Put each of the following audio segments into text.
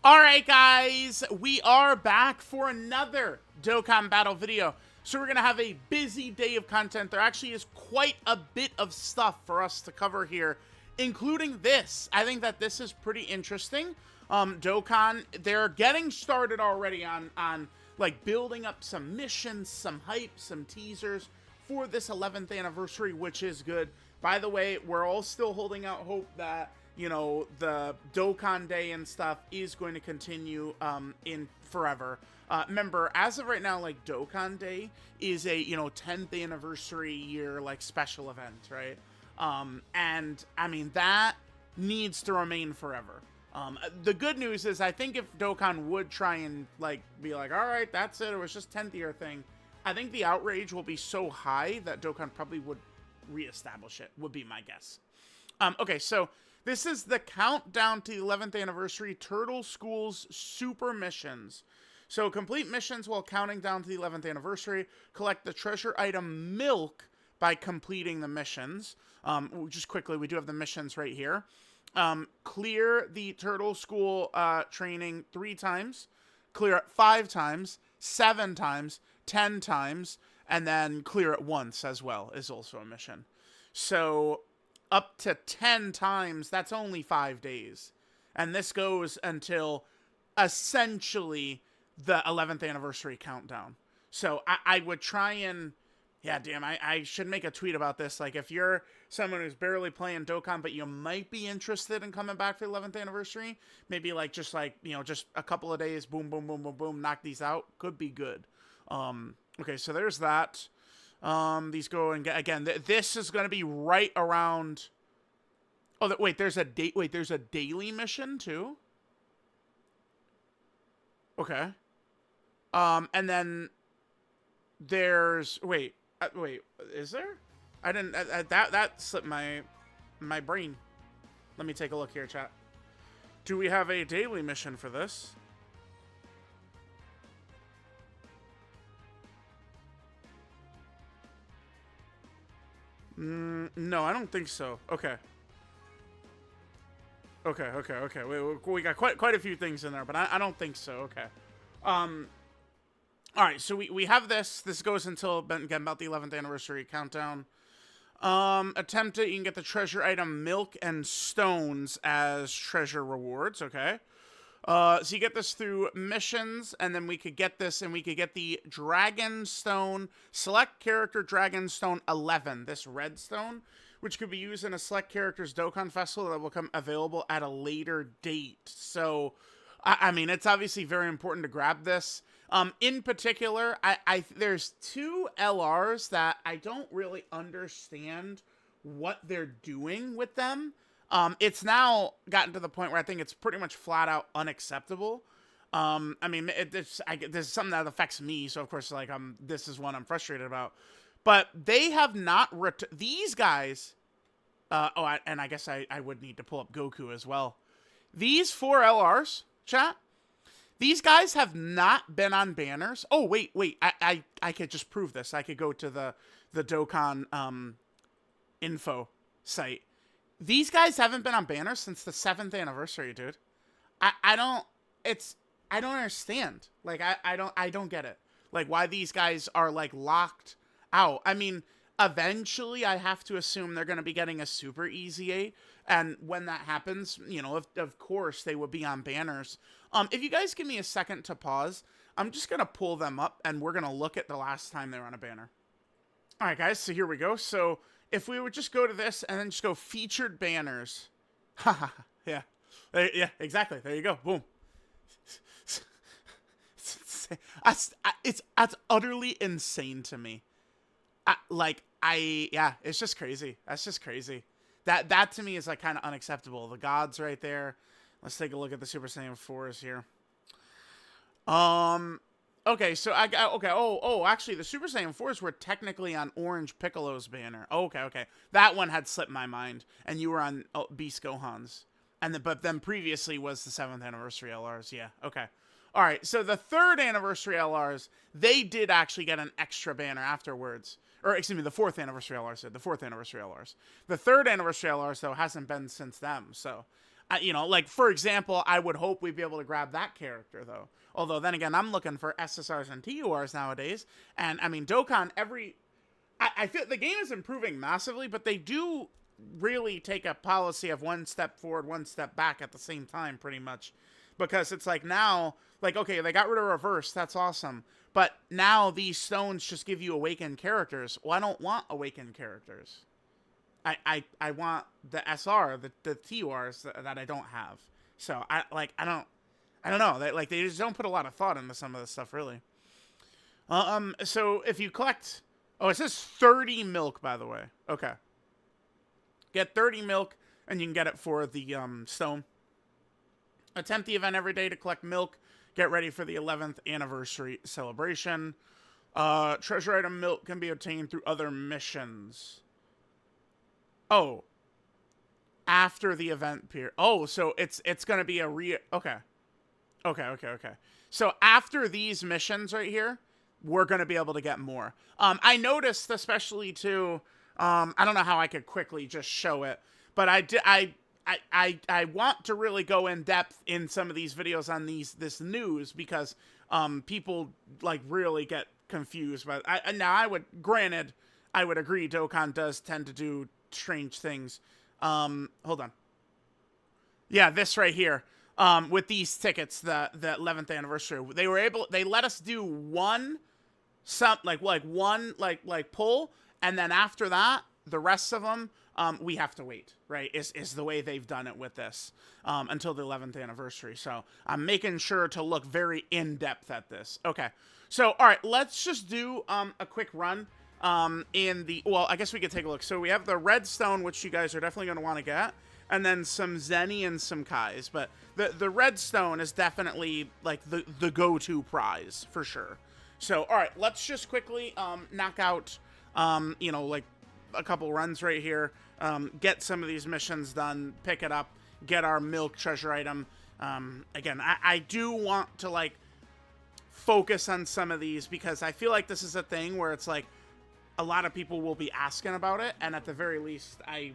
Alright guys, we are back for another Dokkan Battle video. So we're going to have a busy day of content. There actually is quite a bit of stuff for us to cover here, including this. I think that this is pretty interesting. Dokkan, they're getting started already on like building up some missions, some hype, some teasers for this 11th anniversary, which is good. By the way, we're all still holding out hope that the Dokkan Day and stuff is going to continue in forever. Remember, as of right now, like, Dokkan Day is a, 10th anniversary year, like, special event, right? And, I mean, that needs to remain forever. The good news is, I think if Dokkan would try and, like, be like, all right, that's it, it was just 10th year thing, I think the outrage will be so high that Dokkan probably would reestablish it, would be my guess. Okay, so this is the countdown to the 11th anniversary Turtle School's super missions. So complete missions while counting down to the 11th anniversary. Collect the treasure item Milk by completing the missions. Just quickly, we do have the missions right here. Clear the Turtle School training 3 times. Clear it 5 times, 7 times, 10 times, and then clear it once as well is also a mission. So up to 10 times, that's only 5 days. And this goes until essentially the 11th anniversary countdown. So I would try and, yeah, damn, I should make a tweet about this. Like, if you're someone who's barely playing Dokkan, but you might be interested in coming back for the 11th anniversary, maybe like, just a couple of days, boom, boom, boom, boom, boom, knock these out, could be good. Okay, so there's that. These go and get, again, this is going to be right around. Oh, wait, there's a date. Wait, there's a daily mission too. Okay. And then there's wait, is there? I didn't that slipped my brain. Let me take a look here, chat. Do we have a daily mission for this? No, I don't think so. Okay. Okay. We got quite a few things in there, but I don't think so. Okay. All right, so we have this. This goes until, again, about the 11th anniversary countdown. Attempt it. You can get the treasure item Milk and Stones as treasure rewards. Okay. So you get this through missions, and then we could get this, and we could get the Dragon Stone, select character Dragon Stone 11, this red stone, which could be used in a select character's Dokkan Festival that will become available at a later date. So, I mean, it's obviously very important to grab this. In particular, there's 2 LRs that I don't really understand what they're doing with them. It's now gotten to the point where I think it's pretty much flat out unacceptable. I mean, this is something that affects me, so of course, like, this is one I'm frustrated about. But they have not these guys. And I guess I would need to pull up Goku as well. These 4 LRs, chat. These guys have not been on banners. Oh, wait. I could just prove this. I could go to the Dokkan info site. These guys haven't been on banners since the 7th anniversary, dude. I don't understand. Like, I don't get it. Like, why these guys are, like, locked out. I mean, eventually I have to assume they're going to be getting a super easy 8, and when that happens, of course they would be on banners. If you guys give me a second to pause, I'm just going to pull them up and we're going to look at the last time they were on a banner. All right, guys, so here we go. So if we would just go to this and then just go featured banners. Haha, yeah. Yeah, exactly. There you go. Boom. That's utterly insane to me. Yeah, it's just crazy. That's just crazy. That to me is, like, kind of unacceptable. The gods right there. Let's take a look at the Super Saiyan 4s here. Okay, so okay. Oh, actually, the Super Saiyan 4s were technically on Orange Piccolo's banner. Okay. That one had slipped my mind, and you were on Beast Gohan's, but then previously was the 7th anniversary LRs. Yeah. Okay. All right. So the 3rd anniversary LRs, they did actually get an extra banner afterwards. Or, excuse me, the 4th anniversary LRs did. The 4th anniversary LRs. The 3rd anniversary LRs, though, hasn't been since them. So, You know, like, for example, I would hope we'd be able to grab that character, though. Although, then again, I'm looking for SSRs and TURs nowadays. And, I mean, Dokkan, I feel the game is improving massively, but they do really take a policy of one step forward, one step back at the same time, pretty much. Because it's like now, like, okay, they got rid of reverse, that's awesome. But now these stones just give you awakened characters. Well, I don't want awakened characters. I want the SR, the TURs that I don't have. So I don't know. They just don't put a lot of thought into some of this stuff, really. So if you collect, oh, it says 30 milk, by the way. Okay. Get 30 milk, and you can get it for the stone. Attempt the event every day to collect milk. Get ready for the 11th anniversary celebration. Treasure item milk can be obtained through other missions. Oh. After the event period. Oh, so it's going to be a Okay. Okay. So after these missions right here, we're going to be able to get more. I noticed, especially too, I don't know how I could quickly just show it, but I want to really go in depth in some of these videos on this news, because people like really get confused. But granted, I would agree Dokkan does tend to do strange things. Hold on. Yeah, this right here. With these tickets, the 11th anniversary, they let us do one pull, and then after that, the rest of them, we have to wait, right? Is the way they've done it with this, until the 11th anniversary. So I'm making sure to look very in-depth at this. Okay. So, all right, let's just do, a quick run, well, I guess we could take a look. So we have the redstone, which you guys are definitely going to want to get, and then some Zenny and some Kais. But the redstone is definitely, like, the go-to prize, for sure. So, all right, let's just quickly knock out, you know, like, a couple runs right here, get some of these missions done, pick it up, get our milk treasure item. Again, I do want to, like, focus on some of these, because I feel like this is a thing where it's, like, a lot of people will be asking about it, and at the very least, I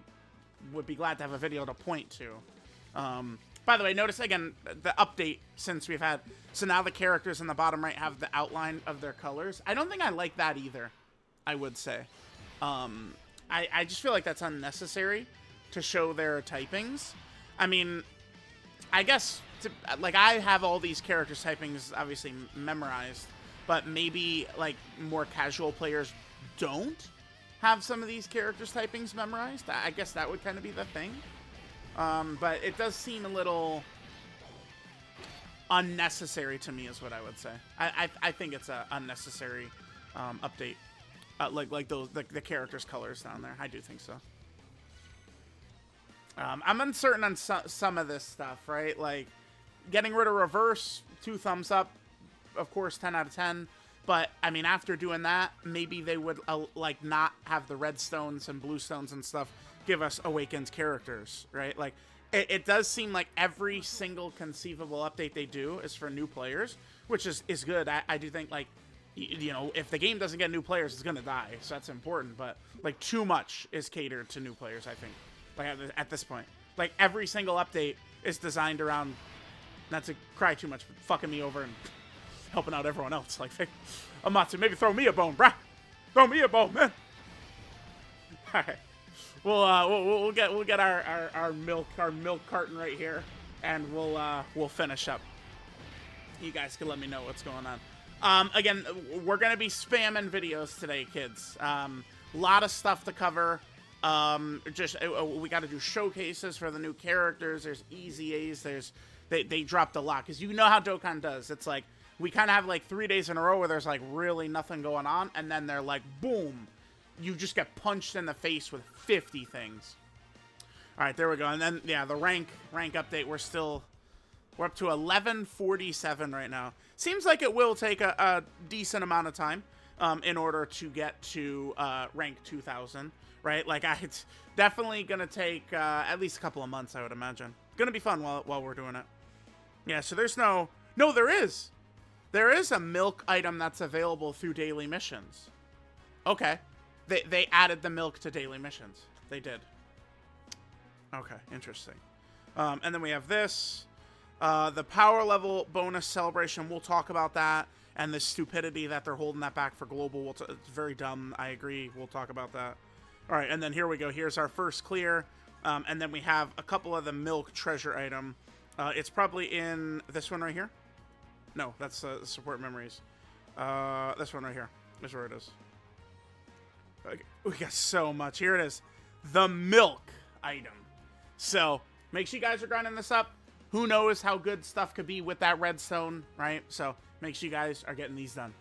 would be glad to have a video to point to. By the way, notice again the update since we've had. So now the characters in the bottom right have the outline of their colors. I don't think I like that either, I would say. I just feel like that's unnecessary to show their typings. I mean, I guess, like, I have all these characters' typings obviously memorized, but maybe, like, more casual players don't have some of these characters' typings memorized. I guess that would kind of be the thing. But it does seem a little unnecessary to me, is what I would say. I think it's a unnecessary update. Like those the characters' colors down there. I do think so. I'm uncertain on some of this stuff, right? Like, getting rid of reverse, 2 thumbs up. Of course, 10 out of 10. But, I mean, after doing that, maybe they would, like, not have the red stones and blue stones and stuff give us awakened characters, right? Like, it does seem like every single conceivable update they do is for new players, which is good. I do think, like, you know, if the game doesn't get new players, it's going to die. So that's important. But, like, too much is catered to new players, I think, like, at this point. Like, every single update is designed around, not to cry too much, but fucking me over and helping out everyone else. Like, Amatsu, maybe throw me a bone, bruh. Throw me a bone, man. All right, we'll get our milk carton right here, and we'll finish up. You guys can let me know what's going on. Again, we're gonna be spamming videos today, kids. A lot of stuff to cover. We got to do showcases for the new characters. There's easy A's. They dropped a lot, because you know how Dokkan does. It's like, we kind of have, like, 3 days in a row where there's, like, really nothing going on, and then they're like, boom, you just get punched in the face with 50 things. All right, there we go. And then, yeah, the rank update, we're up to 1147 right now. Seems like it will take a decent amount of time in order to get to rank 2000, right? Like, it's definitely going to take at least a couple of months, I would imagine. Going to be fun while we're doing it. Yeah, so there's no, there is. There is a milk item that's available through daily missions. Okay. They added the milk to daily missions. They did. Okay, interesting. And then we have this. The power level bonus celebration, we'll talk about that. And the stupidity that they're holding that back for global. It's very dumb. I agree. We'll talk about that. All right, and then here we go. Here's our first clear. And then we have a couple of the milk treasure item. It's probably in this one right here. No, that's support memories. This one right here. This is where it is. Okay. We got so much. Here it is. The milk item. So make sure you guys are grinding this up. Who knows how good stuff could be with that redstone, right? So make sure you guys are getting these done.